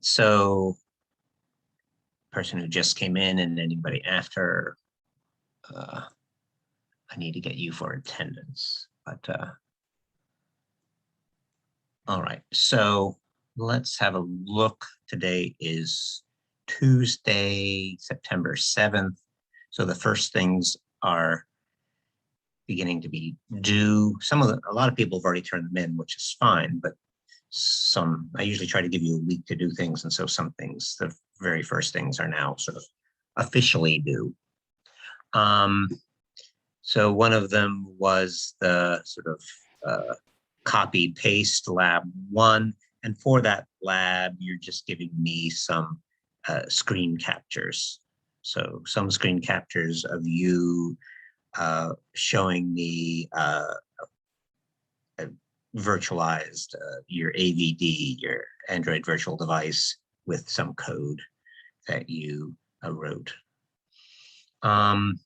So person who just came in and anybody after, I need to get you for attendance, but all right, so let's have a look. Today is Tuesday, September 7th. So the first things are beginning to be due. A lot of people have already turned them in, which is fine, but I usually try to give you a week to do things. And so some things, the very first things are now sort of officially due. So one of them was the sort of copy paste lab 1. And for that lab, you're just giving me some screen captures. So some screen captures of you showing me virtualized your AVD, your Android virtual device, with some code that you wrote. And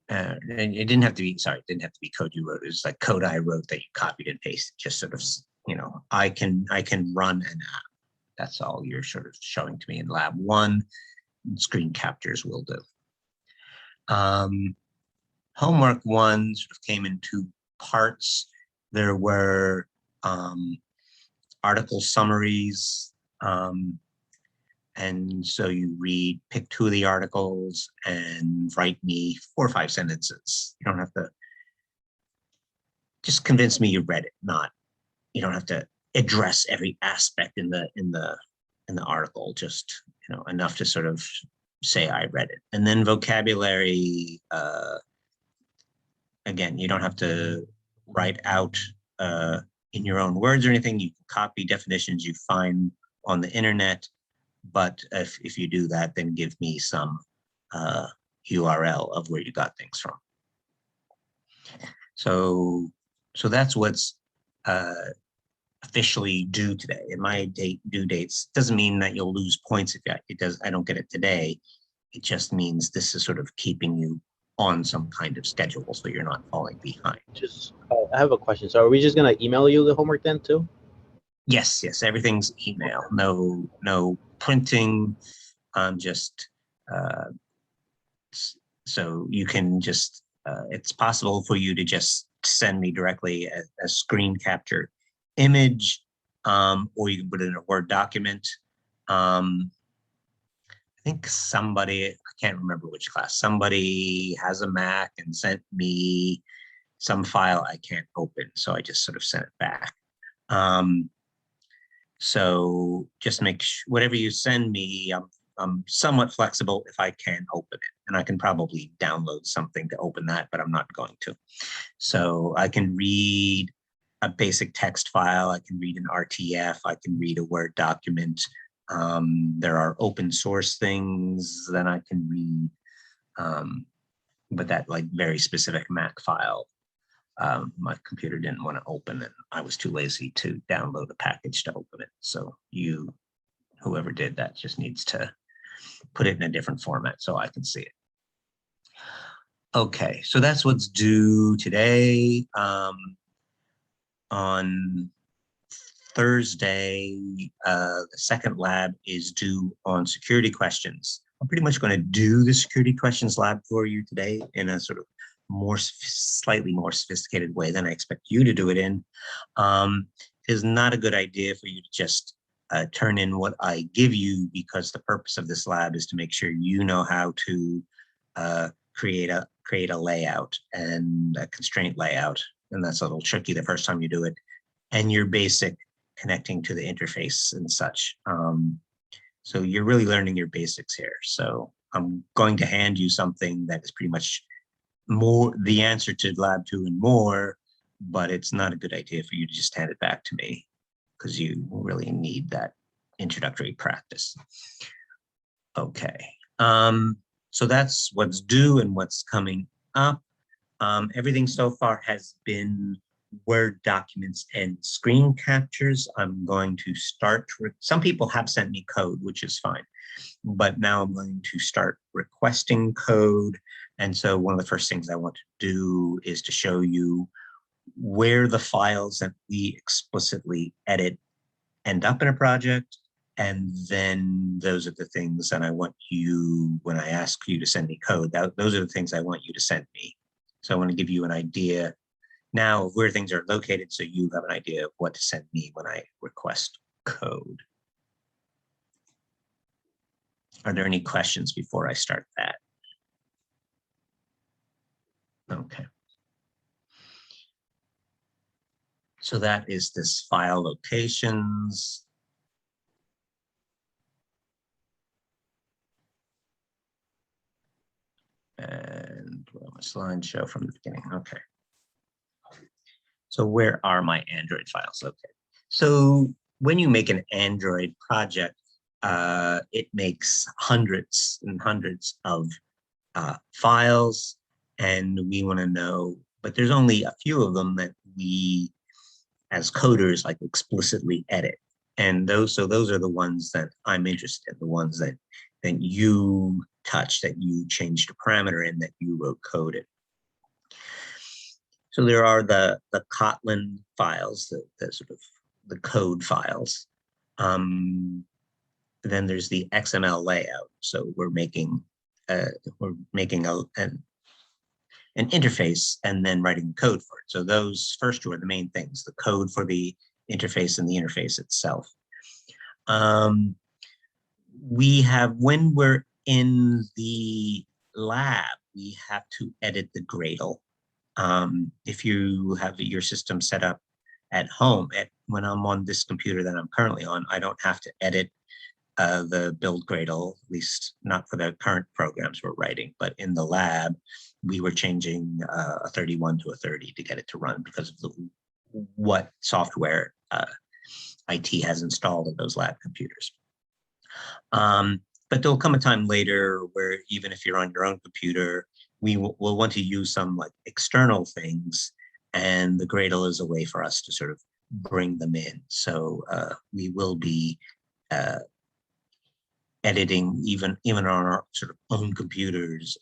it didn't have to be, sorry, it didn't have to be code you wrote. It was like code I wrote that you copied and pasted, just sort of, you know, I can run an app. That's all you're sort of showing to me in lab 1. Screen captures will do. Homework 1 sort of came in 2 parts. There were article summaries. And so you pick 2 of the articles and write me 4 or 5 sentences. You don't have to, just convince me you read it, you don't have to address every aspect in the article, just, you know, enough to sort of say I read it. And then vocabulary, again, you don't have to write out in your own words or anything. You can copy definitions you find on the internet. But if you do that, then give me some URL of where you got things from. So that's what's officially due today. And my due dates doesn't mean that you'll lose points if I don't get it today. It just means this is sort of keeping you on some kind of schedule so you're not falling behind. I have a question. So are we just gonna email you the homework then too? Yes, everything's email. No printing. Just so you can just. It's possible for you to just send me directly a screen capture image, or you can put it in a Word document. I think somebody, I can't remember which class, somebody has a Mac and sent me some file I can't open, so I just sort of sent it back. So just make sure whatever you send me, I'm somewhat flexible if I can open it. And I can probably download something to open that, but I'm not going to. So I can read a basic text file. I can read an RTF. I can read a Word document. There are open source things that I can read, but that like very specific Mac file, my computer didn't want to open it. I was too lazy to download a package to open it. So whoever did that just needs to put it in a different format so I can see it. Okay, so that's what's due today. On Thursday, the second lab is due on security questions. I'm pretty much going to do the security questions lab for you today in a sort of slightly more sophisticated way than I expect you to do it in. Is not a good idea for you to just turn in what I give you, because the purpose of this lab is to make sure you know how to create a layout and a constraint layout. And that's a little tricky the first time you do it. And your basic connecting to the interface and such. So you're really learning your basics here. So I'm going to hand you something that is pretty much the answer to lab 2 and more, but it's not a good idea for you to just hand it back to me, because you really need that introductory practice. Okay, so that's what's due and what's coming up. Everything so far has been Word documents and screen captures. I'm going to start, some people have sent me code, which is fine, but now I'm going to start requesting code. And so one of the first things I want to do is to show you where the files that we explicitly edit end up in a project, And then those are the things that I want you, when I ask you to send me code, those are the things I want you to send me. So I want to give you an idea now of where things are located so you have an idea of what to send me when I request code. Are there any questions before I start that? Okay. So that is this file locations. And well, my slideshow from the beginning. Okay. So where are my Android files located? So when you make an Android project, it makes hundreds and hundreds of files, and we want to know, but there's only a few of them that we as coders like explicitly edit. And those are the ones that I'm interested in, the ones that you touch, that you changed a parameter in, that you wrote code in. So there are the Kotlin files, the sort of the code files. Then there's the XML layout. So we're making an interface and then writing code for it. So those first two are the main things: the code for the interface and the interface itself. We have, when we're in the lab, we have to edit the Gradle. If you have your system set up at home, when I'm on this computer that I'm currently on, I don't have to edit the build Gradle, at least not for the current programs we're writing. But in the lab, we were changing a 31 to a 30 to get it to run because of what software IT has installed in those lab computers. But there'll come a time later where even if you're on your own computer, we will want to use some like external things, and the Gradle is a way for us to sort of bring them in. So we will be editing even on our sort of own computers,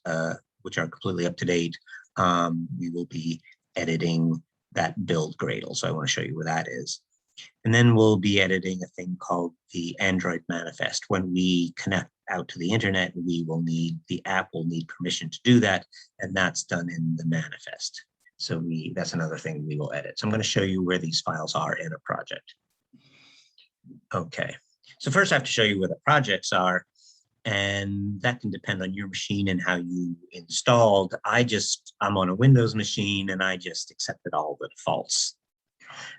which are completely up to date. We will be editing that build Gradle. So I want to show you where that is. And then we'll be editing a thing called the Android manifest. When we connect out to the internet, the app will need permission to do that, and that's done in the manifest. So that's another thing we will edit. So I'm going to show you where these files are in a project. Okay, so first I have to show you where the projects are, and that can depend on your machine and how you installed. I'm on a Windows machine, and I just accepted all the defaults.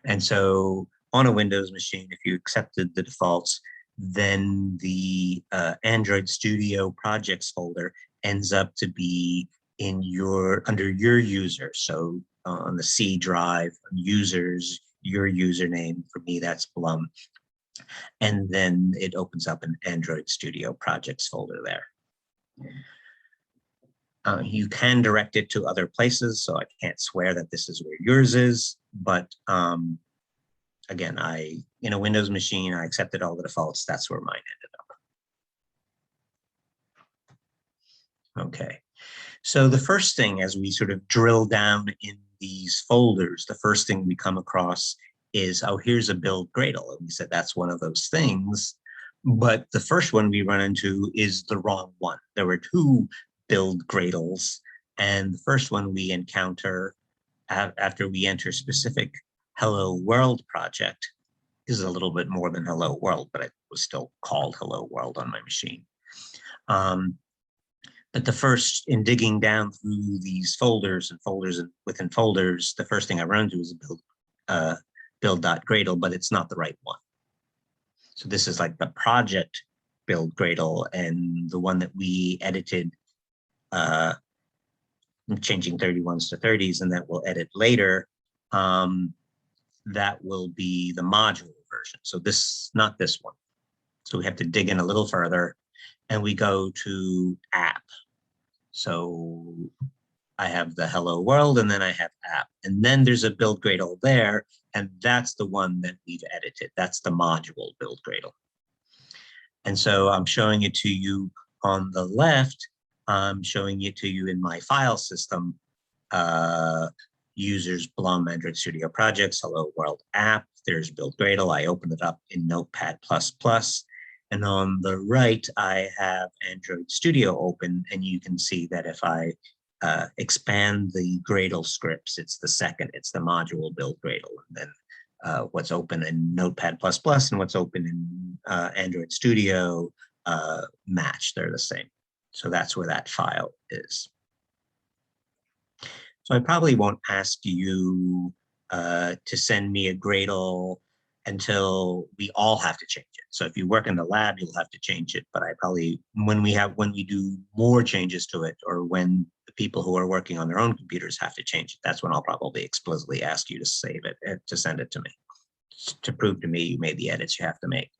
And so on a Windows machine, if you accepted the defaults, then the Android Studio projects folder ends up to be under your user. So on the C drive, users, your username, for me, that's Blum. And then it opens up an Android Studio projects folder there. You can direct it to other places, so I can't swear that this is where yours is, but again, in a Windows machine, I accepted all the defaults. That's where mine ended up. Okay, so the first thing, as we sort of drill down in these folders, the first thing we come across is, oh, here's a build Gradle. And we said that's one of those things, but the first one we run into is the wrong one. There were two build Gradles, and the first one we encounter after we enter specific Hello World project is a little bit more than Hello World, but it was still called Hello World on my machine. But in digging down through these folders and within folders, the first thing I run into is a build.gradle, but it's not the right one. So this is like the project build Gradle, and the one that we edited, changing 31s to 30s, and that we'll edit later. That will be the module version. So not this one. So we have to dig in a little further, and we go to app. So I have the Hello World, and then I have app, and then there's a build Gradle there, and that's the one that we've edited. That's the module build Gradle. And so I'm showing it to you on the left. I'm showing it to you in my file system. Users, Blum, Android Studio projects, Hello World app. There's build Gradle. I open it up in Notepad++. And on the right, I have Android Studio open, and you can see that if I expand the Gradle scripts, it's the second, it's the module build Gradle, and then what's open in Notepad++ and what's open in Android Studio match, they're the same. So that's where that file is. So I probably won't ask you to send me a Gradle until we all have to change it. So if you work in the lab, you'll have to change it. But I probably, when we do more changes to it, or when the people who are working on their own computers have to change it, that's when I'll probably explicitly ask you to save it, to send it to me, to prove to me you made the edits you have to make.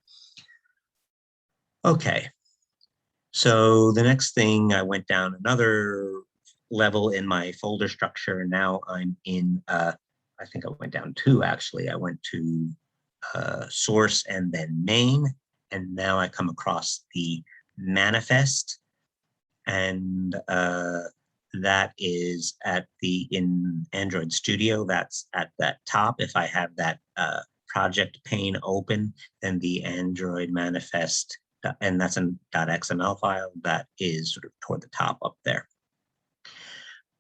Okay. So the next thing, I went down another level in my folder structure, and now I'm in, I think I went down two actually. I went to source and then main, and now I come across the manifest, and that is in Android Studio, that's at that top. If I have that project pane open, then the Android manifest, and that's a .xml file, that is sort of toward the top up there.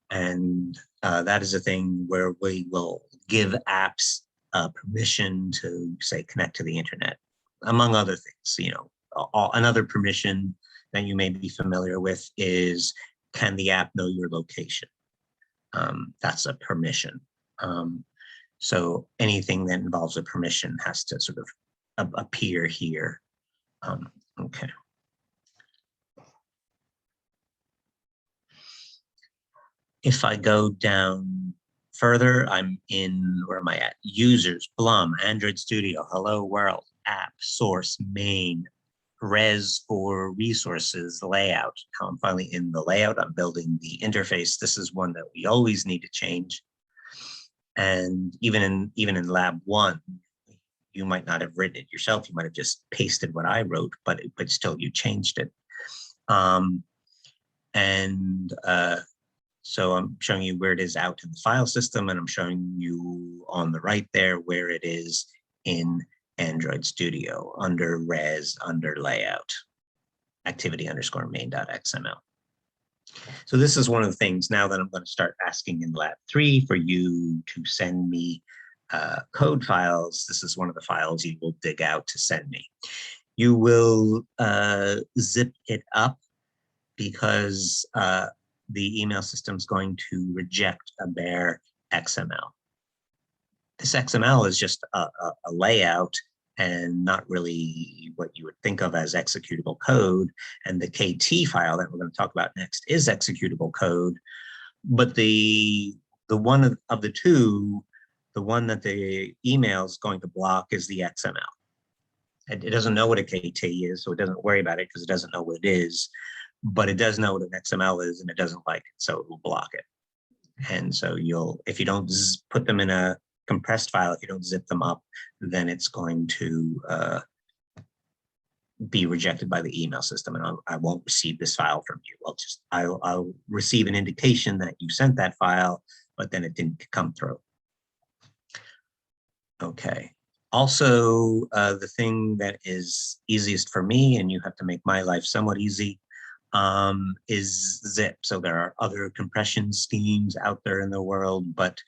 And that is a thing where we will give apps permission to, say, connect to the internet, among other things. You know, another permission that you may be familiar with is, can the app know your location? That's a permission. So anything that involves a permission has to sort of appear here. Okay. If I go down further, I'm in, where am I at? Users, Blum, Android Studio, Hello World, App, Source, Main, Res for resources, Layout. Now I'm finally in the layout. I'm building the interface. This is one that we always need to change. And even in lab 1, you might not have written it yourself. You might have just pasted what I wrote, but still you changed it. So I'm showing you where it is out in the file system, and I'm showing you on the right there where it is in Android Studio, under res, under layout, activity_main.xml. So this is one of the things now that I'm going to start asking in lab 3 for you to send me code files. This is one of the files you will dig out to send me. You will zip it up, because the email system is going to reject a bare XML. This XML is just a layout and not really what you would think of as executable code. And the KT file that we're going to talk about next is executable code. But the one of the two, the one that the email is going to block is the XML. It doesn't know what a KT is, so it doesn't worry about it because it doesn't know what it is. But it does know what an XML is, and it doesn't like it, so it will block it. And so if you don't put them in a compressed file, if you don't zip them up, then it's going to be rejected by the email system, and I won't receive this file from you. I'll receive an indication that you sent that file, but then it didn't come through. Okay. Also, the thing that is easiest for me, and you have to make my life somewhat easy, is zip. So there are other compression schemes out there in the world, but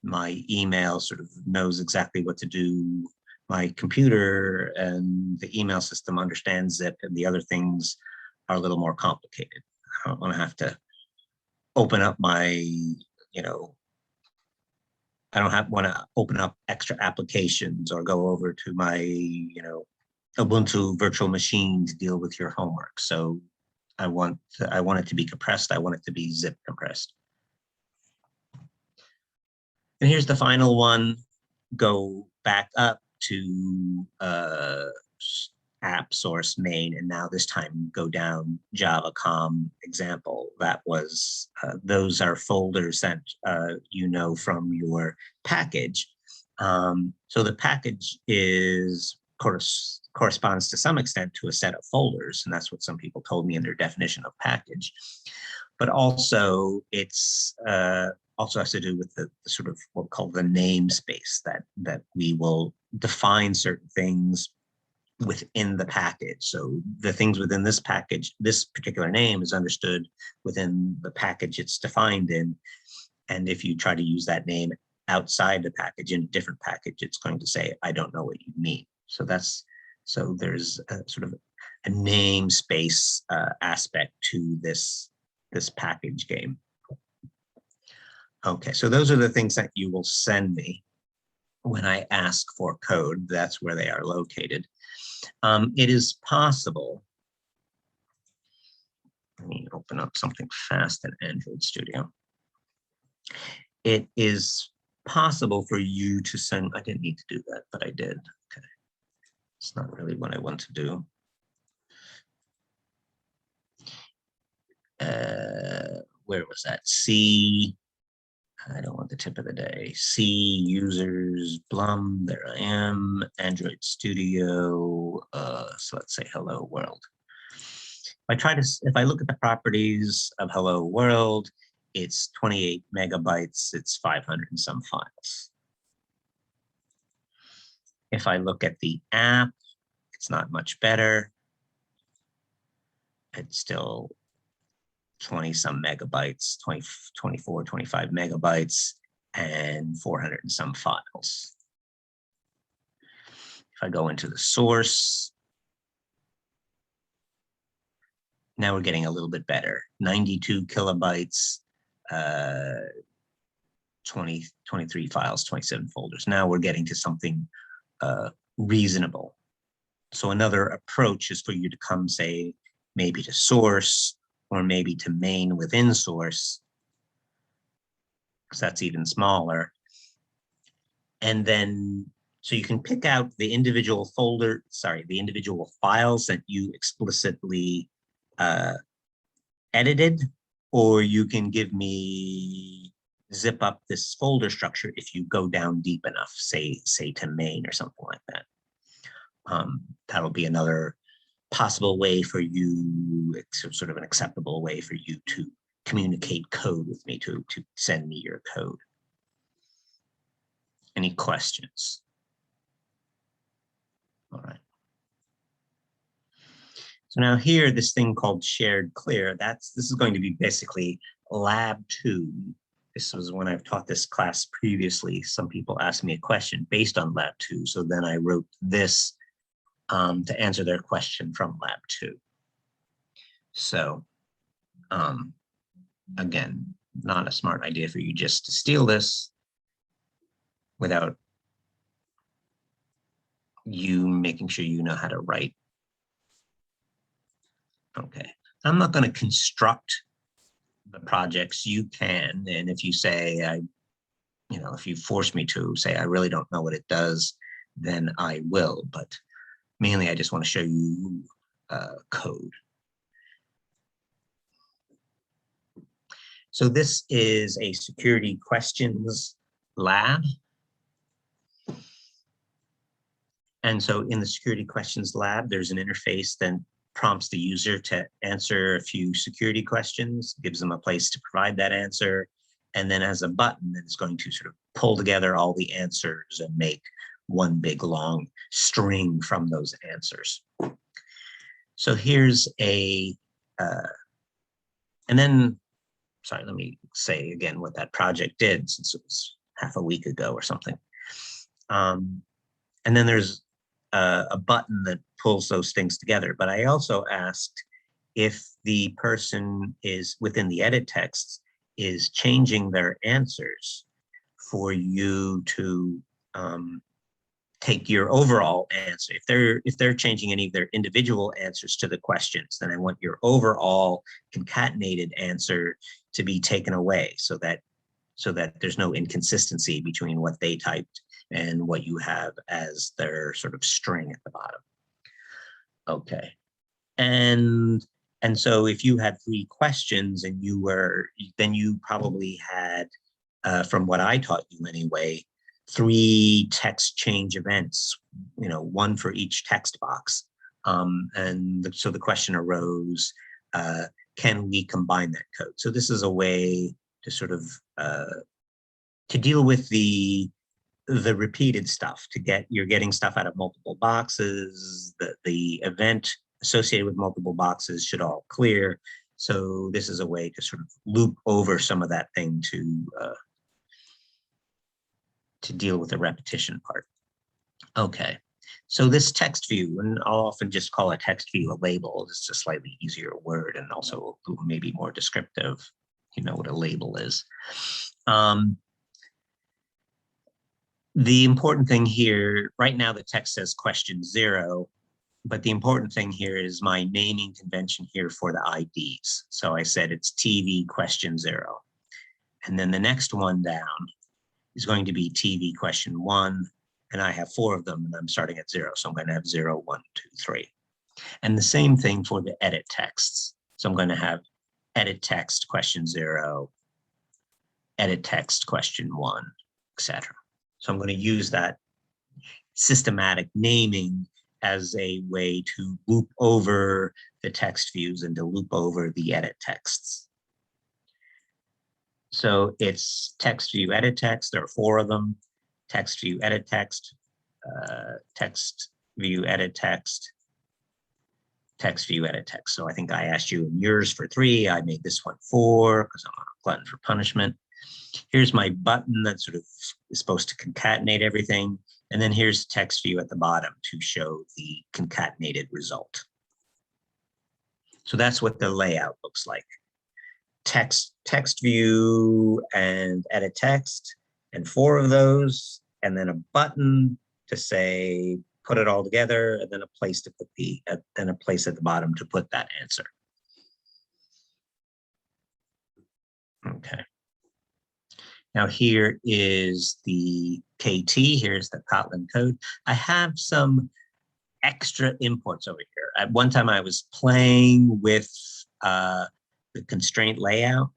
my email sort of knows exactly what to do. My computer and the email system understands zip, and the other things are a little more complicated. I don't want to have to open up my, I don't want to open up extra applications or go over to my, Ubuntu virtual machine to deal with your homework. So I want it to be compressed. I want it to be zip compressed. And here's the final one. Go back up to app source main, and now this time go down Java.com example. That was those are folders that from your package. So the package corresponds to some extent to a set of folders, and that's what some people told me in their definition of package. But also it's also has to do with the sort of what we call the namespace, that we will define certain things within the package. So the things within this package, this particular name is understood within the package it's defined in. And if you try to use that name outside the package in a different package, it's going to say, I don't know what you mean. So there's a sort of a namespace aspect to this package game. Okay, so those are the things that you will send me when I ask for code. That's where they are located. It is possible, let me open up something fast in Android Studio. It is possible for you to send, I didn't need to do that, but I did. Okay, it's not really what I want to do. Where was that? C, I don't want the tip of the day. C, users, Blum, there I am, Android Studio. So let's say hello world. If I look at the properties of hello world, it's 28 megabytes, it's 500 and some files. If I look at the app, it's not much better. It's still 20 some megabytes, 24, 25 megabytes, and 400 and some files. If I go into the source, now we're getting a little bit better. 92 kilobytes, 23 files, 27 folders. Now we're getting to something reasonable. So another approach is for you to come, say, maybe to source, or maybe to main within source, because that's even smaller. And then, so you can pick out the individual the individual files that you explicitly edited, or you can give me, zip up this folder structure if you go down deep enough, say to main or something like that. That'll be another possible way for you, it's sort of an acceptable way for you to communicate code with me, to send me your code. Any questions? All right. So now here, this thing called shared clear, this is going to be basically lab 2. This was when I've taught this class previously. Some people asked me a question based on lab 2. So then I wrote this to answer their question from lab 2. So again, not a smart idea for you just to steal this without you making sure you know how to write. Okay, I'm not going to construct the projects. You can, and if you say, if you force me to say, I really don't know what it does, then I will. But mainly, I just want to show you code. So this is a security questions lab. And so in the security questions lab, there's an interface that prompts the user to answer a few security questions, gives them a place to provide that answer, and then has a button that's going to sort of pull together all the answers and make one big long string from those answers. So here's a, and then, sorry, let me say again what that project did, since it was half a week ago or something. And then there's a button that pulls those things together. But I also asked if the person is within the edit texts is changing their answers for you to take your overall answer. If they're changing any of their individual answers to the questions, then I want your overall concatenated answer to be taken away so that there's no inconsistency between what they typed and what you have as their sort of string at the bottom. Okay. And so if you had 3 questions and then you probably had, from what I taught you anyway, 3 text change events, one for each text box. So the question arose, can we combine that code? So this is a way to sort of, to deal with the the repeated stuff you're getting stuff out of multiple boxes. The event associated with multiple boxes should all clear. So this is a way to sort of loop over some of that thing to deal with the repetition part. Okay, so this text view, and I'll often just call a text view a label. It's a slightly easier word and also maybe more descriptive. You know what a label is. The important thing here, right now the text says question 0, but the important thing here is my naming convention here for the IDs. So I said it's TV question 0. And then the next one down is going to be TV question 1. And I have 4 of them and I'm starting at 0. So I'm going to have 0, 1, 2, 3. And the same thing for the edit texts. So I'm going to have edit text question 0, edit text question 1, etc. So I'm going to use that systematic naming as a way to loop over the text views and to loop over the edit texts. So it's text view, edit text. There are 4 of them. Text view, edit text, text view, edit text, text view, edit text. So I think I asked you in yours for 3. I made this one 4 because I'm a glutton for punishment. Here's my button that sort of is supposed to concatenate everything. And then here's text view at the bottom to show the concatenated result. So that's what the layout looks like. Text view and edit text, and 4 of those, and then a button to say, put it all together, and then a place to put then a place at the bottom to put that answer. Okay. Now here is the KT, here's the Kotlin code. I have some extra imports over here. At one time I was playing with the constraint layout,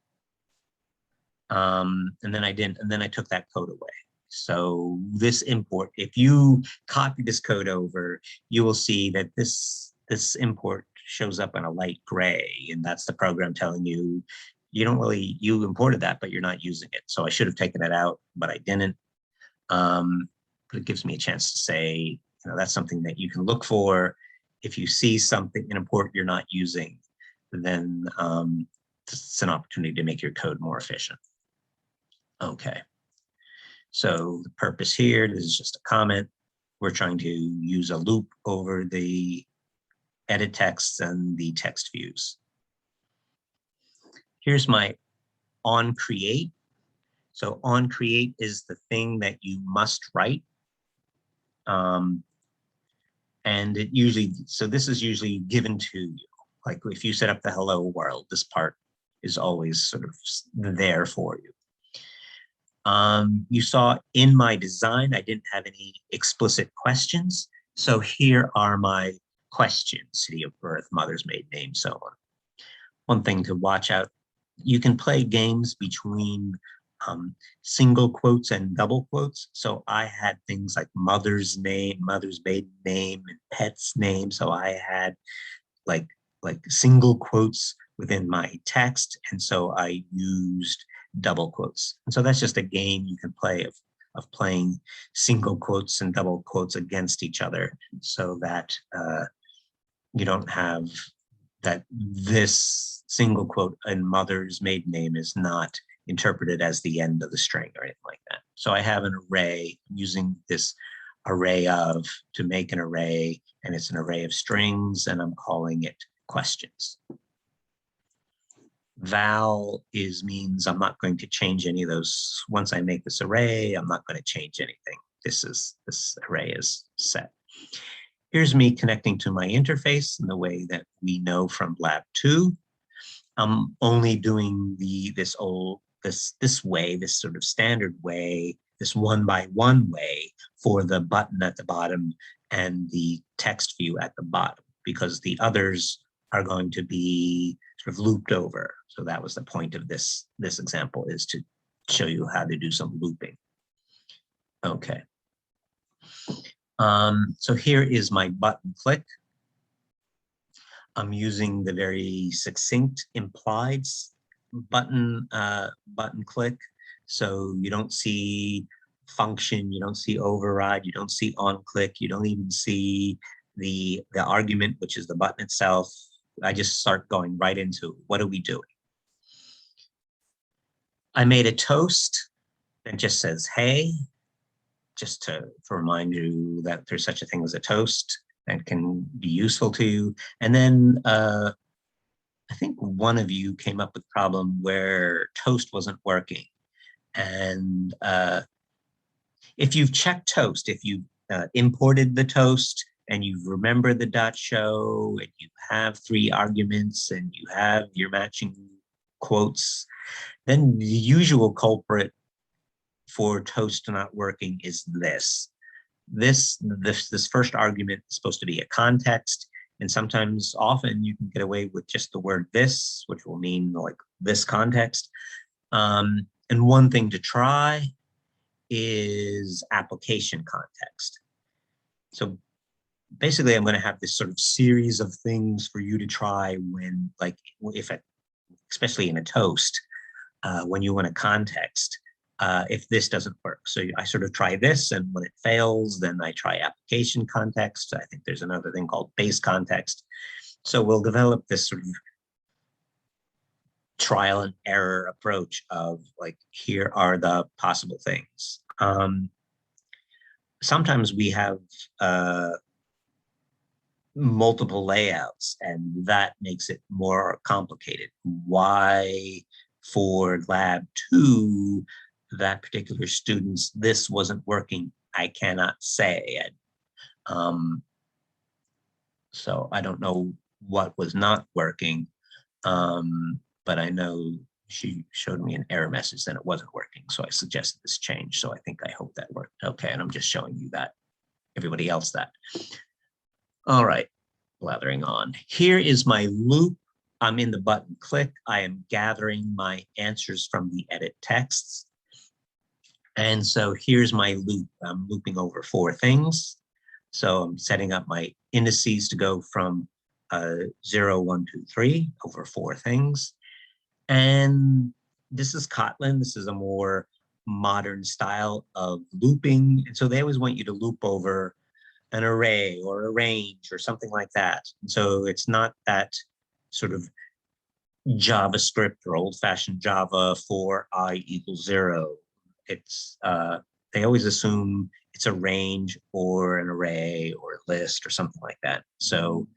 and then I didn't, and then I took that code away. So this import, if you copy this code over, you will see that this import shows up in a light gray, and that's the program telling you, you imported that, but you're not using it. So I should have taken it out, but I didn't. But it gives me a chance to say, that's something that you can look for. If you see something, an import you're not using, then it's an opportunity to make your code more efficient. Okay. So the purpose here, this is just a comment. We're trying to use a loop over the edit texts and the text views. Here's my onCreate. So onCreate is the thing that you must write. And it usually, so this is usually given to you. Like if you set up the hello world, this part is always sort of there for you. You saw in my design, I didn't have any explicit questions. So here are my questions: city of birth, mother's maiden name, so on. One thing to watch out, you can play games between single quotes and double quotes. So I had things like mother's name, mother's maiden name, and pet's name. So I had like single quotes within my text. And so I used double quotes. And so that's just a game you can play of playing single quotes and double quotes against each other, so that you don't have that this single quote in mother's maiden name is not interpreted as the end of the string or anything like that. So I have an array, using this array of to make an array, and it's an array of strings, and I'm calling it questions. Val means I'm not going to change any of those. Once I make this array, I'm not going to change anything. This array is set. Here's me connecting to my interface in the way that we know from Lab 2. I'm only doing this way, this sort of standard way, this 1-by-1 way for the button at the bottom and the text view at the bottom, because the others are going to be sort of looped over. So that was the point of this example, is to show you how to do some looping. Okay. So here is my button click. I'm using the very succinct implied button click. So you don't see function, you don't see override, you don't see on click, you don't even see the argument, which is the button itself. I just start going right into what are we doing? I made a toast that just says, hey, just to remind you that there's such a thing as a toast that can be useful to you. And then I think one of you came up with a problem where toast wasn't working. And if you've checked toast, if you've imported the toast and you've remembered the .show and you have 3 arguments and you have your matching quotes, then the usual culprit for toast not working is this. This first argument is supposed to be a context, and sometimes often you can get away with just the word this, which will mean like this context. And one thing to try is application context. So basically I'm going to have this sort of series of things for you to try when, like, especially in a toast, when you want a context, if this doesn't work. So I sort of try this, and when it fails, then I try application context. I think there's another thing called base context. So we'll develop this sort of trial and error approach of like, here are the possible things. Sometimes we have multiple layouts, and that makes it more complicated. Why for lab 2, that particular student's this wasn't working, I cannot say. So I don't know what was not working, but I know she showed me an error message that it wasn't working. So I suggested this change. So I hope that worked. Okay, and I'm just showing you that, everybody else that. All right, blathering on. Here is my loop. I'm in the button click. I am gathering my answers from the edit texts. And so here's my loop. I'm looping over 4 things. So I'm setting up my indices to go from 0, 1, 2, 3 over 4 things. And this is Kotlin. This is a more modern style of looping. And so they always want you to loop over an array or a range or something like that. And so it's not that sort of JavaScript or old-fashioned Java for I equals 0. It's they always assume it's a range or an array or a list or something like that. So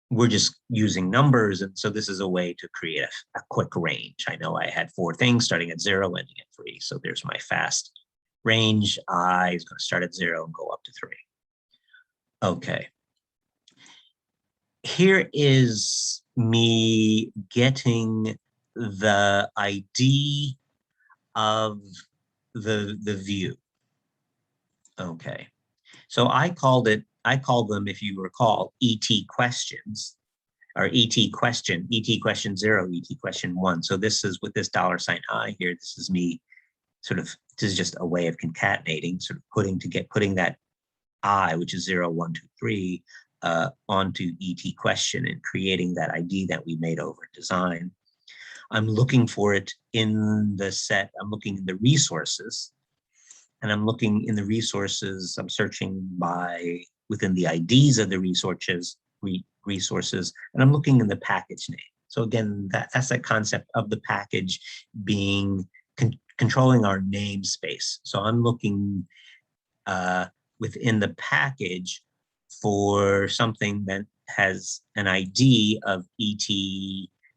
we're just using numbers, and so this is a way to create a quick range. I know I had 4 things starting at 0, ending at 3. So there's my fast range. I is going to start at 0 and go up to 3. Okay. Here is me getting the ID of the view. Okay, so I called them, if you recall, ET questions, or ET question 0, ET question 1. So this is with this $I here. This is me sort of, this is just a way of concatenating, sort of putting that I, which is 0, 1, 2, 3, onto ET question and creating that ID that we made over design. I'm looking for it in the set. I'm looking in the resources, and I'm looking in the resources. I'm searching within the IDs of the resources, and I'm looking in the package name. So again, that's that concept of the package being controlling our namespace. So I'm looking within the package for something that has an ID of ET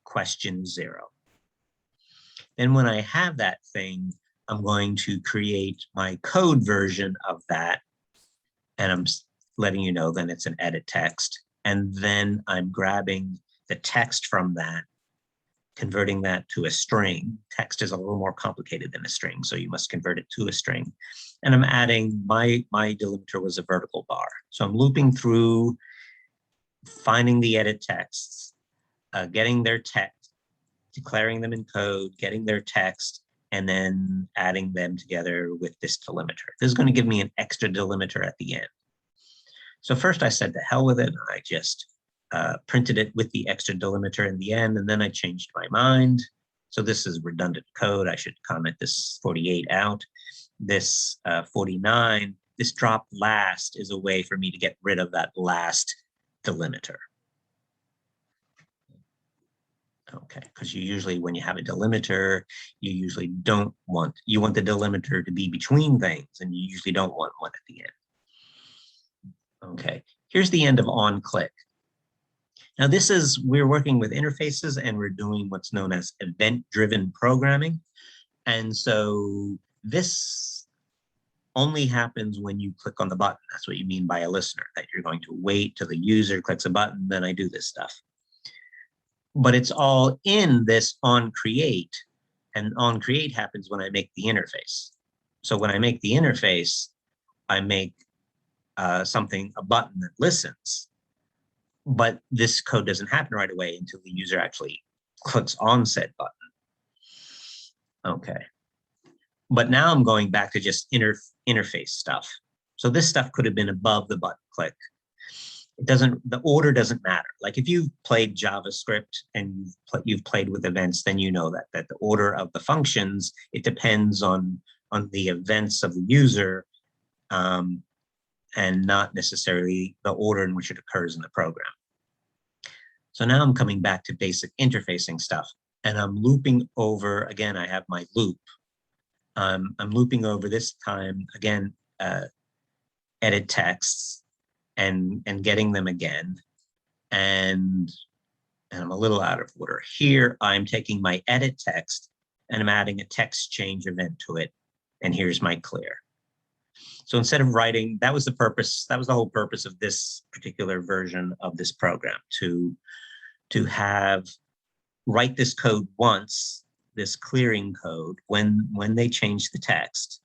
question 0. Then when I have that thing, I'm going to create my code version of that, and I'm letting you know then it's an edit text. And then I'm grabbing the text from that, converting that to a string. Text is a little more complicated than a string, so you must convert it to a string. And I'm adding, my delimiter was a vertical bar. So I'm looping through, finding the edit texts, getting their text, declaring them in code, getting their text, and then adding them together with this delimiter. This is going to give me an extra delimiter at the end. So first I said to hell with it. I just printed it with the extra delimiter in the end, and then I changed my mind. So this is redundant code. I should comment this 48 out. this 49, this drop last is a way for me to get rid of that last delimiter. Okay, because you usually, when you have a delimiter, you usually don't want, you want the delimiter to be between things, and you usually don't want one at the end. Okay, here's the end of on-click. Now this is, we're working with interfaces and we're doing what's known as event-driven programming. And so this only happens when you click on the button. That's what you mean by a listener, that you're going to wait till the user clicks a button, then I do this stuff. But it's all in this onCreate, and onCreate happens when I make the interface. So when I make the interface, I make a button that listens, but this code doesn't happen right away until the user actually clicks on said button. Okay. But now I'm going back to just interface stuff. So this stuff could have been above the button click. It doesn't, the order doesn't matter. Like if you've played JavaScript and you've played with events, then you know that the order of the functions, it depends on the events of the user, and not necessarily the order in which it occurs in the program. So now I'm coming back to basic interfacing stuff, and I'm looping over, again, I have my loop. I'm looping over this time, again, edit texts and getting them again. And I'm a little out of order. Here, I'm taking my edit text and I'm adding a text change event to it. And here's my clear. So instead of writing, that was the purpose, that was the whole purpose of this particular version of this program, to write this code once, this clearing code, when they change the text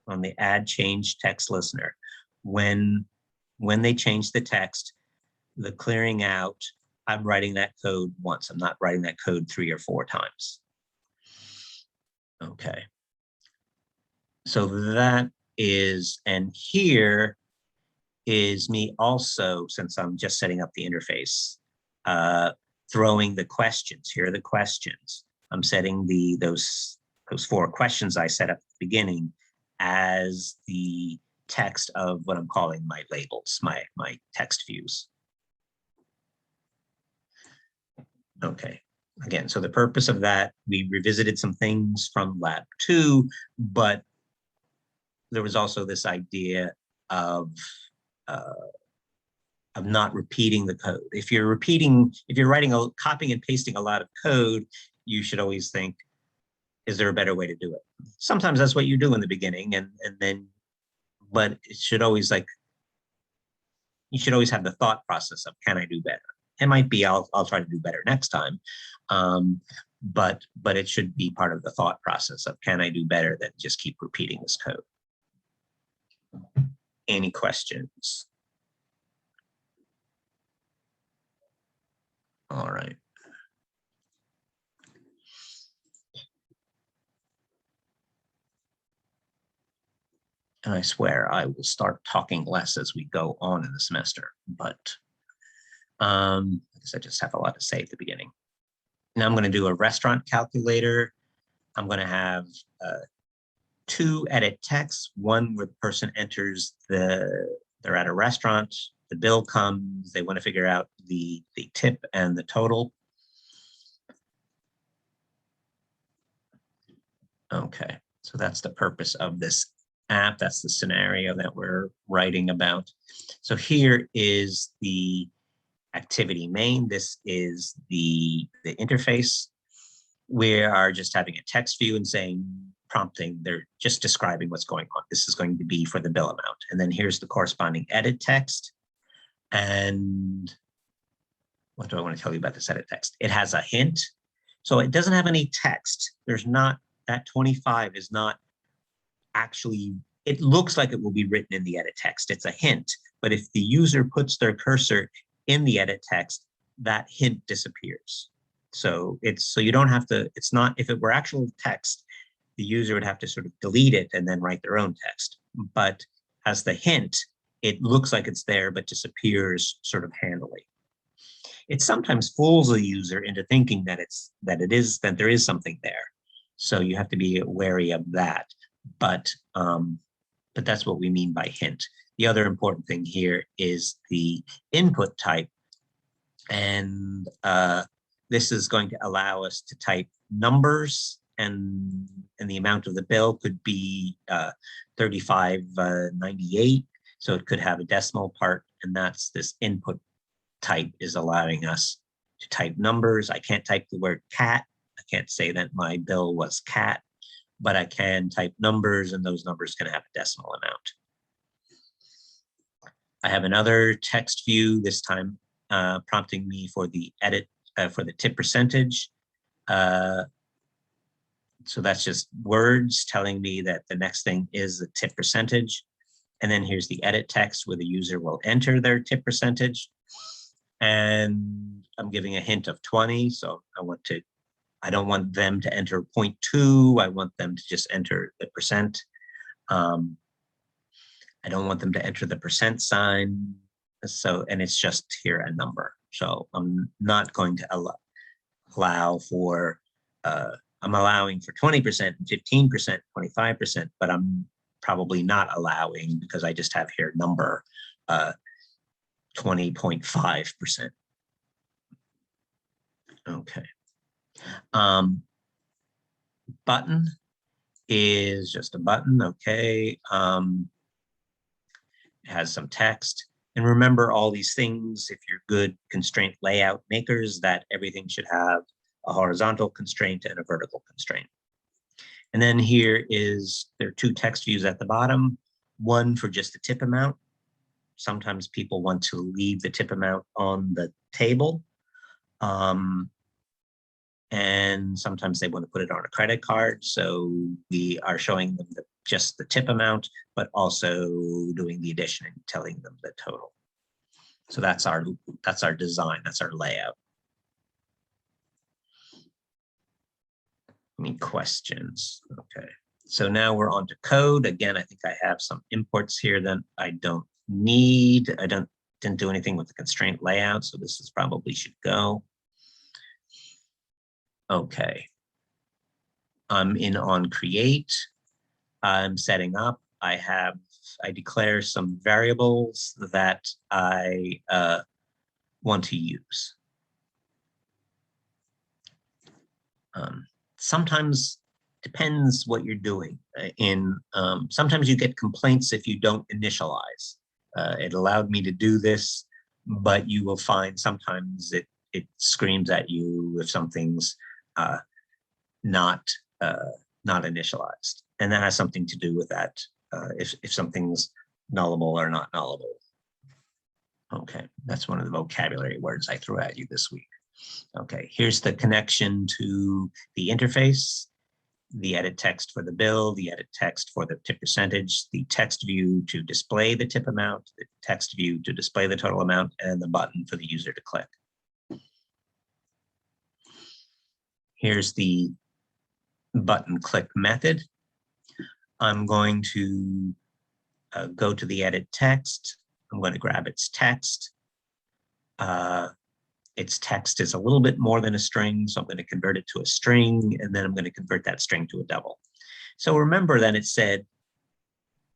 on the add change text listener, when they change the text, the clearing out, I'm writing that code once. I'm not writing that code 3 or 4 times. Okay. So that is, and here is me also, since I'm just setting up the interface, throwing the questions. Here are the questions. I'm setting those 4 questions I set up at the beginning as the text of what I'm calling my labels, my text views. Okay, again, so the purpose of that, we revisited some things from Lab 2, but there was also this idea of not repeating the code. If you're writing copying and pasting a lot of code, you should always think, is there a better way to do it? Sometimes that's what you do in the beginning, and then, but it should always, like, you should always have the thought process of, can I do better? It might be, I'll try to do better next time. But it should be part of the thought process of, can I do better than just keep repeating this code? Any questions? All right. And I swear I will start talking less as we go on in the semester, but I guess I just have a lot to say at the beginning. Now I'm going to do a restaurant calculator. I'm going to have 2 edit texts, one where the person enters they're at a restaurant, the bill comes, they want to figure out the tip and the total. Okay, so that's the purpose of this app. That's the scenario that we're writing about. So here is the activity main. This is the interface. We are just having a text view and saying, prompting, they're just describing what's going on. This is going to be for the bill amount. And then here's the corresponding edit text. And what do I want to tell you about this edit text? It has a hint. So it doesn't have any text. There's not, that 25 is not actually, it looks like it will be written in the edit text. It's a hint. But if the user puts their cursor in the edit text, that hint disappears. So you don't have to, it's not, if it were actual text, the user would have to sort of delete it and then write their own text. But as the hint, it looks like it's there, but disappears sort of handily. It sometimes fools a user into thinking that there is something there. So you have to be wary of that. but that's what we mean by hint. The other important thing here is the input type. And this is going to allow us to type numbers, and the amount of the bill could be 35.98. So it could have a decimal part, and that's this input type is allowing us to type numbers. I can't type the word cat. I can't say that my bill was cat, but I can type numbers, and those numbers can have a decimal amount. I have another text view, this time prompting me for the edit for the tip percentage. So that's just words telling me that the next thing is the tip percentage. And then here's the edit text where the user will enter their tip percentage. And I'm giving a hint of 20. So I don't want them to enter 0.2. I want them to just enter the percent. I don't want them to enter the percent sign. So, and it's just here a number. So I'm not going to allow for, I'm allowing for 20% and 15%, 25%, but I'm probably not allowing, because I just have here number 20.5%. Okay. Button is just a button. Okay. It has some text. And remember all these things, if you're good constraint layout makers, that everything should have a horizontal constraint and a vertical constraint. And then there are two text views at the bottom, one for just the tip amount. Sometimes people want to leave the tip amount on the table. And sometimes they want to put it on a credit card. So we are showing them just the tip amount, but also doing the addition and telling them the total. So that's our design, that's our layout. Any questions? Okay, so now we're on to code. Again, I think I have some imports here that I don't need. I didn't do anything with the constraint layout, so this is probably should go. Okay, I'm in on create. I'm setting up. I declare some variables that I want to use. Sometimes depends what you're doing. Sometimes you get complaints if you don't initialize. It allowed me to do this, but you will find sometimes it screams at you if something's not initialized, and that has something to do with that. If something's nullable or not nullable. Okay, that's one of the vocabulary words I threw at you this week. Okay, here's the connection to the interface, the edit text for the bill, the edit text for the tip percentage, the text view to display the tip amount, the text view to display the total amount, and the button for the user to click. Here's the button click method. I'm going to go to the edit text. I'm going to grab its text. Its text is a little bit more than a string, so I'm going to convert it to a string, and then I'm going to convert that string to a double. So remember that it said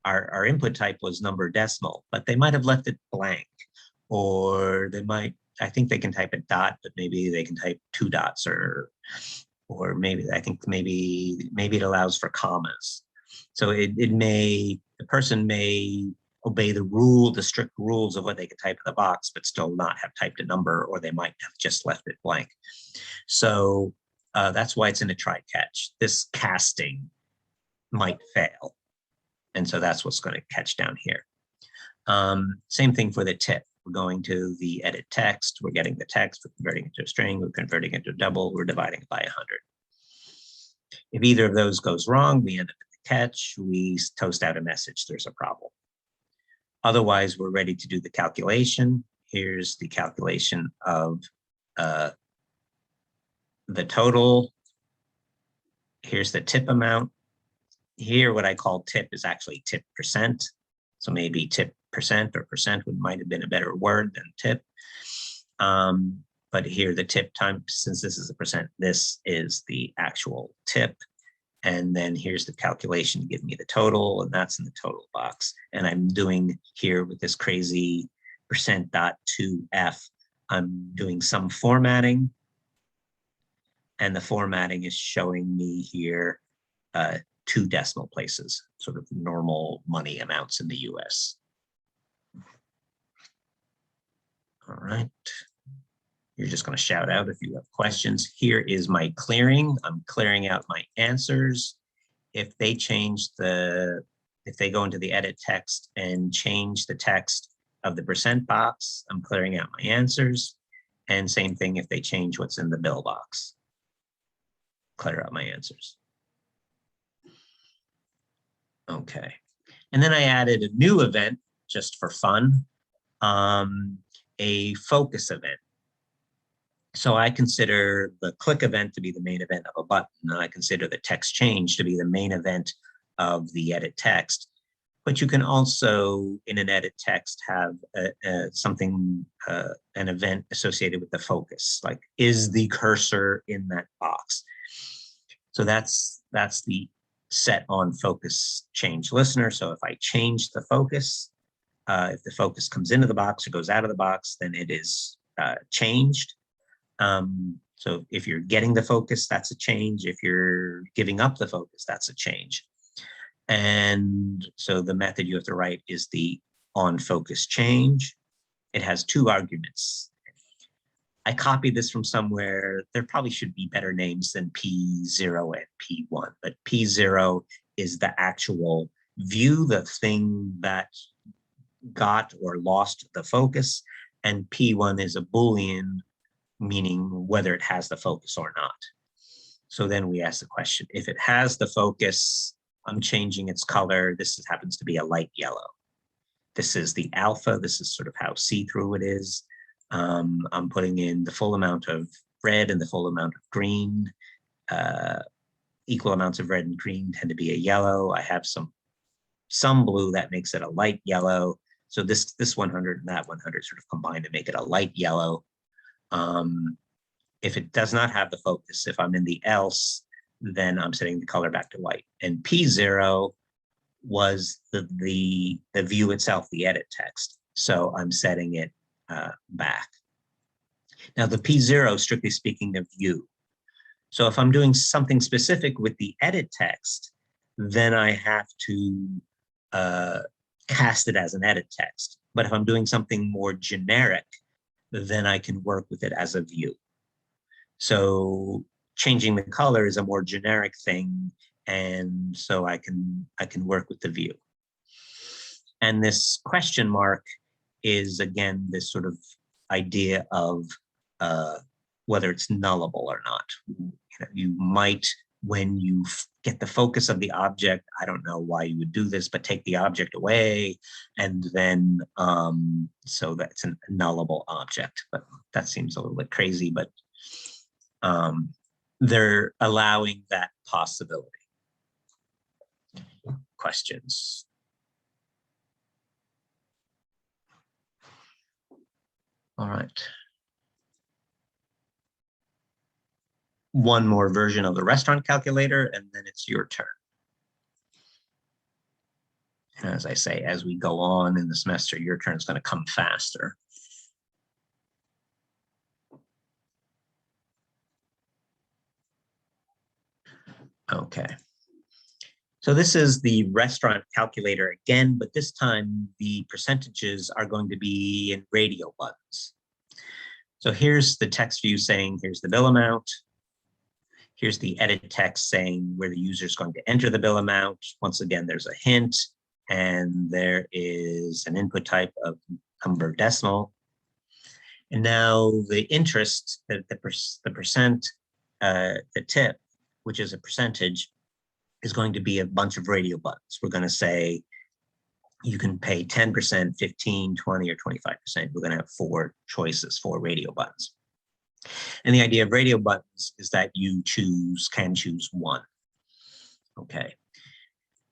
our input type was number decimal, but they might have left it blank, or they might, I think they can type a dot, but maybe they can type 2 dots, or maybe I think maybe it allows for commas. So the person may obey the strict rules of what they can type in the box, but still not have typed a number, or they might have just left it blank. So that's why it's in a try catch. This casting might fail. And so that's what's going to catch down here. Same thing for the tip. We're going to the edit text. We're getting the text. We're converting it to a string. We're converting it to a double. We're dividing it by 100. If either of those goes wrong, we end up at the catch. We toast out a message. There's a problem. Otherwise, we're ready to do the calculation. Here's the calculation of the total. Here's the tip amount. Here, what I call tip is actually tip percent. So maybe tip percent or percent might have been a better word than tip. But here the tip time, since this is a percent, this is the actual tip. And then here's the calculation to give me the total, and that's in the total box. And I'm doing here with this crazy %.2f, I'm doing some formatting, and the formatting is showing me here 2 decimal places, sort of normal money amounts in the US. All right. You're just going to shout out if you have questions. Here is my clearing. I'm clearing out my answers. If they change if they go into the edit text and change the text of the % box, I'm clearing out my answers. And same thing if they change what's in the bill box. Clear out my answers. Okay. And then I added a new event just for fun, a focus event. So I consider the click event to be the main event of a button, and I consider the text change to be the main event of the edit text. But you can also, in an edit text, have an event associated with the focus, like is the cursor in that box? So that's the set on focus change listener. So if I change the focus, if the focus comes into the box or goes out of the box, then it is changed. So if you're getting the focus, that's a change. If you're giving up the focus, that's a change. And so the method you have to write is the on focus change. It has 2 arguments. I copied this from somewhere. There probably should be better names than P0 and P1, but P0 is the actual view, the thing that got or lost the focus, and P1 is a Boolean, meaning whether it has the focus or not. So then we ask the question, if it has the focus, I'm changing its color. This happens to be a light yellow. This is the alpha. This is sort of how see-through it is. I'm putting in the full amount of red and the full amount of green. Equal amounts of red and green tend to be a yellow. I have some blue that makes it a light yellow. So this 100 and that 100 sort of combine to make it a light yellow. If it does not have the focus, if I'm in the else, then I'm setting the color back to white. And P0 was the view itself, the edit text. So I'm setting it back. Now the P0, strictly speaking, the view. So if I'm doing something specific with the edit text, then I have to cast it as an edit text. But if I'm doing something more generic, then I can work with it as a view. So changing the color is a more generic thing, and so I can work with the view. And this question mark is, again, this sort of idea of whether it's nullable or not. You might, when you get the focus of the object, I don't know why you would do this, but take the object away, and then so that's a nullable object. But that seems a little bit crazy, but they're allowing that possibility. Questions? All right. One more version of the restaurant calculator, and then it's your turn. And as I say, as we go on in the semester, your turn is going to come faster. Okay. So this is the restaurant calculator again, but this time the percentages are going to be in radio buttons. So here's the text view saying, here's the bill amount. Here's the edit text saying where the user is going to enter the bill amount. Once again, there's a hint, and there is an input type of number decimal. And now the interest, the percent, the tip, which is a percentage, is going to be a bunch of radio buttons. We're going to say you can pay 10%, 15, 20, or 25%. We're going to have 4 choices, 4 radio buttons. And the idea of radio buttons is that you can choose one. Okay.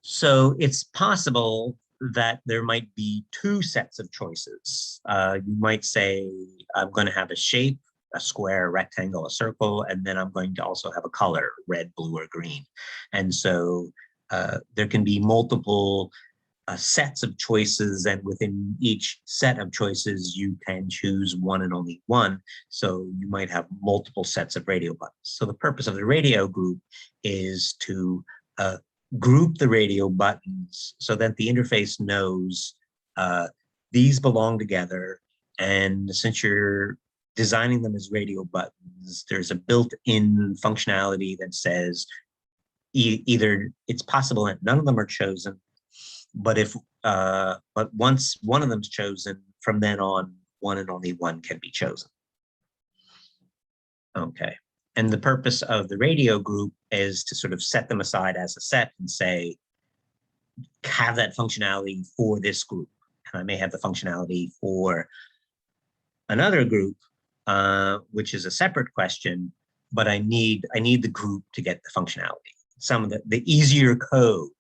So it's possible that there might be 2 sets of choices. You might say, I'm going to have a shape a square, a rectangle, a circle, and then I'm going to also have a color, red, blue, or green. And so there can be multiple sets of choices, and within each set of choices, you can choose one and only one. So you might have multiple sets of radio buttons. So the purpose of the radio group is to group the radio buttons so that the interface knows these belong together. And since you're designing them as radio buttons, there's a built-in functionality that says either it's possible that none of them are chosen, but once one of them's chosen, from then on, one and only one can be chosen. Okay. And the purpose of the radio group is to sort of set them aside as a set and say, have that functionality for this group. And I may have the functionality for another group, which is a separate question, but I need the group to get the functionality. Some of the easier code,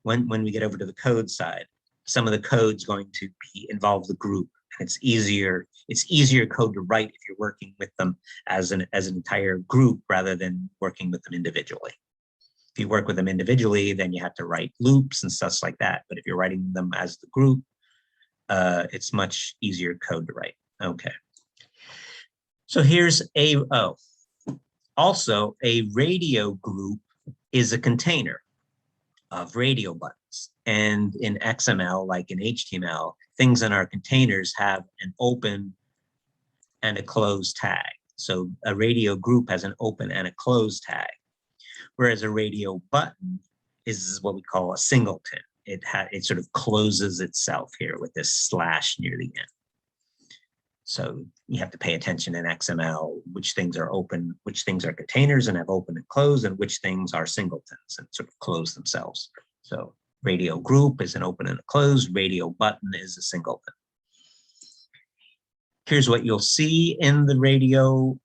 when we get over to the code side, some of the code's going to involve the group. And it's easier code to write if you're working with them as an entire group rather than working with them individually. If you work with them individually, then you have to write loops and stuff like that. But if you're writing them as the group, it's much easier code to write. Okay. So here's also a radio group is a container of radio buttons. And in XML, like in HTML, things in our containers have an open and a closed tag. So a radio group has an open and a closed tag, whereas a radio button is what we call a singleton. It sort of closes itself here with this slash near the end. So you have to pay attention in XML, which things are open, which things are containers and have open and close, and which things are singletons and sort of close themselves. So radio group is an open and a closed, radio button is a singleton. Here's what you'll see in the radio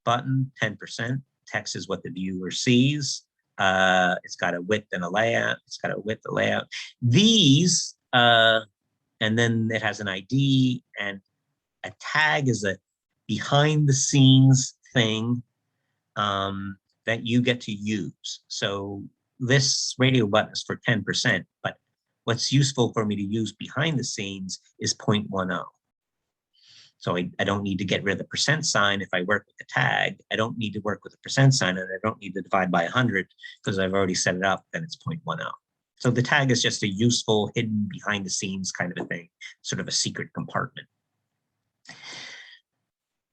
button, 10%. Text is what the viewer sees. It's got a width and a layout. It's got a width, a layout. These, and then it has an ID, and a tag is a behind the scenes thing that you get to use. So this radio button is for 10%, but what's useful for me to use behind the scenes is 0.10. So I don't need to get rid of the percent sign if I work with the tag. I don't need to work with the percent sign, and I don't need to divide by 100 because I've already set it up, then it's 0.10. So the tag is just a useful hidden behind the scenes kind of a thing, sort of a secret compartment.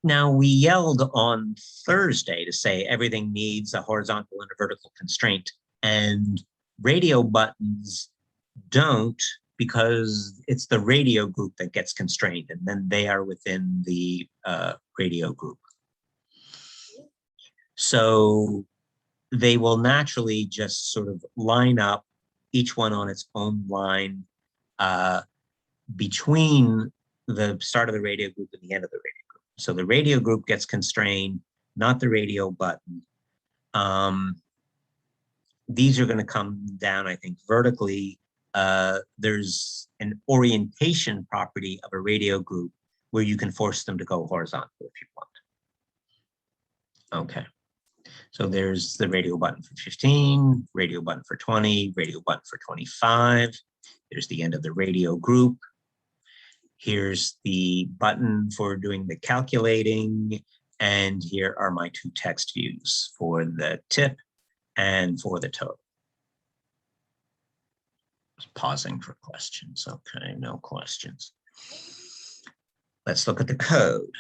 Now, we yelled on Thursday to say everything needs a horizontal and a vertical constraint, and radio buttons don't, because it's the radio group that gets constrained, and then they are within the radio group. So they will naturally just sort of line up, each one on its own line between the start of the radio group and the end of the radio group. So the radio group gets constrained, not the radio button. These are going to come down, I think, vertically. There's an orientation property of a radio group where you can force them to go horizontal if you want. Okay. So there's the radio button for 15, radio button for 20, radio button for 25. There's the end of the radio group. Here's the button for doing the calculating. And here are my two text views for the tip and for the total. Pausing for questions. Okay, no questions. Let's look at the code.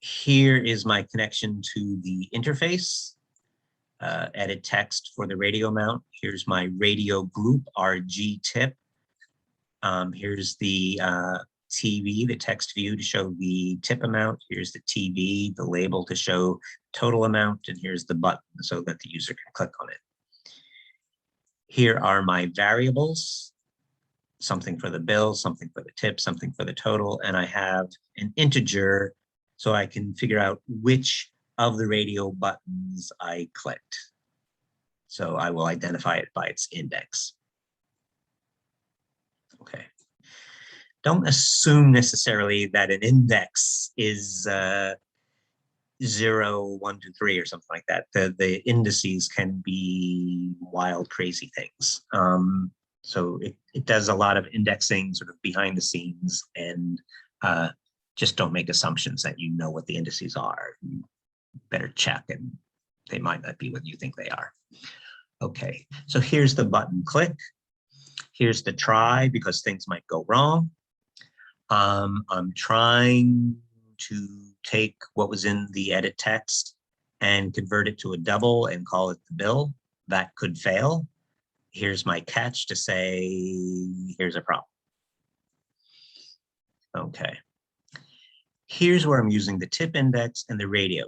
Here is my connection to the interface. Edit text for the radio mount. Here's my radio group, RG tip. Here's the TV, the text view to show the tip amount. Here's the TV, the label to show total amount, and here's the button so that the user can click on it. Here are my variables, something for the bill, something for the tip, something for the total, and I have an integer so I can figure out which of the radio buttons I clicked. So I will identify it by its index. Okay. don't assume necessarily that an index is 0, 1, 2, 3 or something like that. The indices can be wild, crazy things. So it does a lot of indexing sort of behind the scenes, and just don't make assumptions that you know what the indices are. You better check, and they might not be what you think they are. Okay, so here's the button click. Here's the try, because things might go wrong. I'm trying to take what was in the edit text and convert it to a double and call it the bill. That could fail. Here's my catch to say, here's a problem. Okay. Here's where I'm using the tip index and the radio.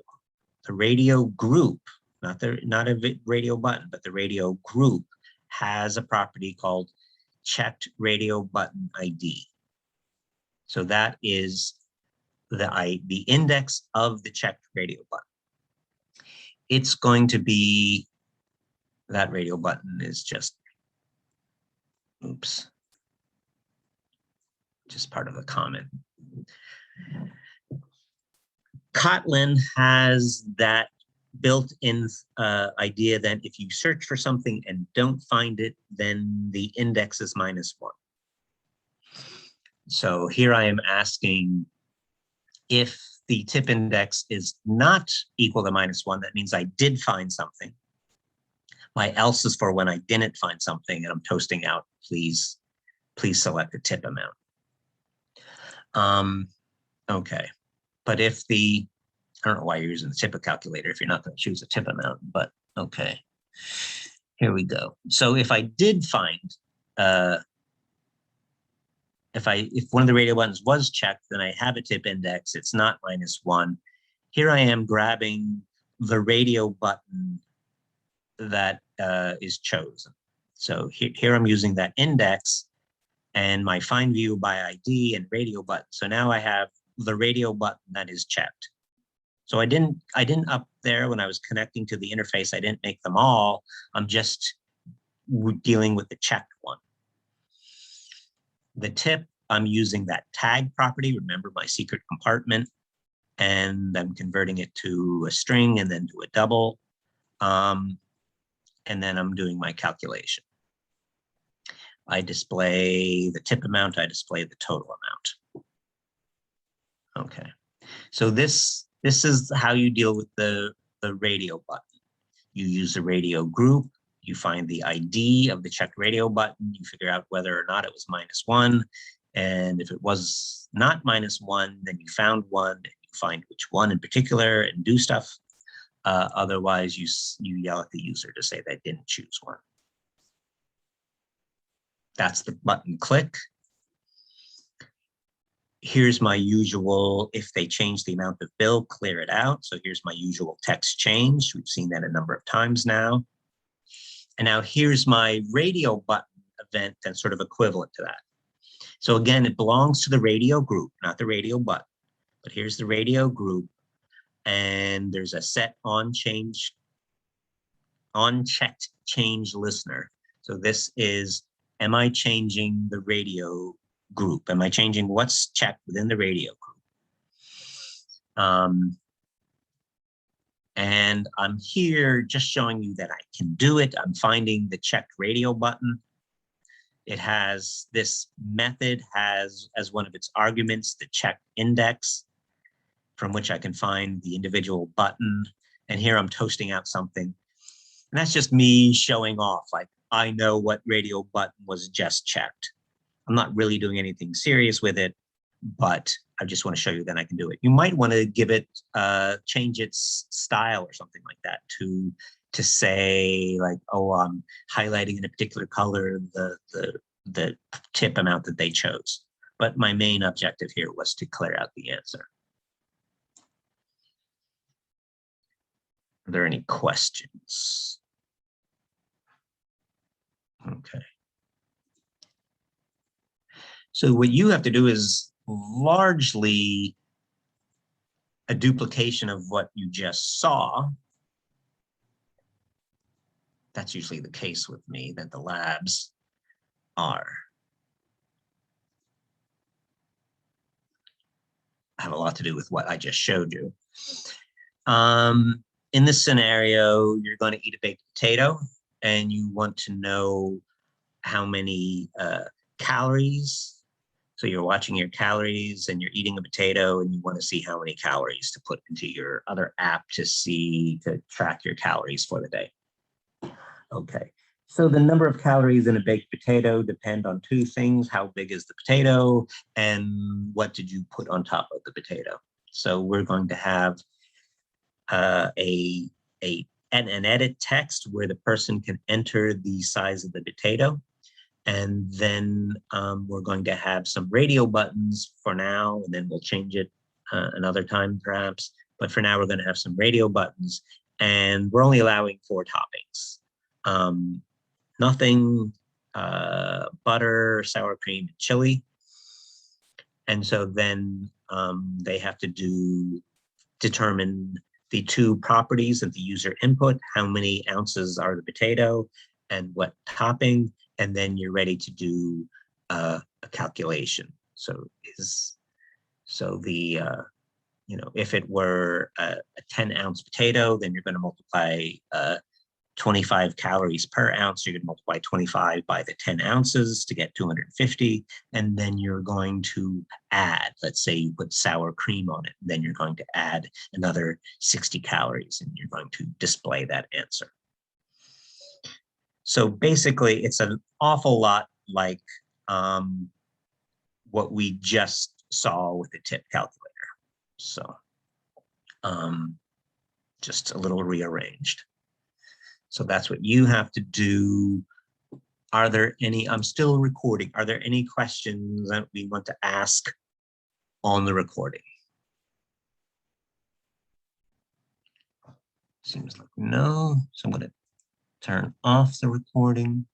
The radio group, not a radio button, but the radio group has a property called checked radio button ID. So that is the index of the checked radio button. It's going to be, that radio button is just, oops, just part of the comment. Kotlin has that built-in idea that if you search for something and don't find it, then the index is -1. So here I am asking, if the tip index is not equal to -1, that means I did find something. My else is for when I didn't find something and I'm toasting out, please select the tip amount. Okay, but if I don't know why you're using the tip calculator if you're not going to choose a tip amount, but okay, here we go. So if I did find, if one of the radio buttons was checked, then I have a tip index, it's not -1. Here I am grabbing the radio button that is chosen. So here I'm using that index and my find view by ID and radio button. So now I have the radio button that is checked. So I didn't up there when I was connecting to the interface, I didn't make them all. I'm just dealing with the checked one. The tip, I'm using that tag property, remember my secret compartment, and I'm converting it to a string and then to a double. And then I'm doing my calculation. I display the tip amount, I display the total amount. Okay, so this is how you deal with the radio button. You use the radio group, you find the ID of the checked radio button, you figure out whether or not it was -1. And if it was not -1, then you found one, and you find which one in particular and do stuff. Otherwise, you yell at the user to say they didn't choose one. That's the button click. Here's my usual, if they change the amount of bill, clear it out. So here's my usual text change. We've seen that a number of times now. And now here's my radio button event that's sort of equivalent to that. So again, it belongs to the radio group, not the radio button. But here's the radio group, and there's a set on checked change listener. So this is, am I changing the radio group? Am I changing what's checked within the radio group? And I'm here just showing you that I can do it. I'm finding the checked radio button. It has, this method has as one of its arguments the checked index, from which I can find the individual button. And here I'm toasting out something. And that's just me showing off, like, I know what radio button was just checked. I'm not really doing anything serious with it, but I just want to show you that I can do it. You might want to give it, change its style or something like that to say, like, oh, I'm highlighting in a particular color the tip amount that they chose. But my main objective here was to clear out the answer. Are there any questions? Okay. So what you have to do is largely a duplication of what you just saw. That's usually the case with me, that the labs are. have a lot to do with what I just showed you. In this scenario, you're going to eat a baked potato and you want to know how many calories. So you're watching your calories and you're eating a potato and you want to see how many calories to put into your other app to track your calories for the day. Okay, so the number of calories in a baked potato depend on two things: how big is the potato and what did you put on top of the potato. So we're going to have an edit text where the person can enter the size of the potato. And then we're going to have some radio buttons for now, and then we'll change it another time perhaps. But for now, we're going to have some radio buttons, and we're only allowing 4 toppings. Nothing butter, sour cream, chili. And so then they have to determine the 2 properties that the user input, how many ounces are the potato and what topping, and then you're ready to do a calculation. So if it were a 10-ounce potato, then you're going to multiply 25 calories per ounce. You're going to multiply 25 by the 10 ounces to get 250. And then you're going to add, let's say you put sour cream on it, then you're going to add another 60 calories and you're going to display that answer. So basically, it's an awful lot like what we just saw with the tip calculator. So just a little rearranged. So that's what you have to do. Are there any, I'm still recording. Are there any questions that we want to ask on the recording? Seems like no. So I'm going to turn off the recording.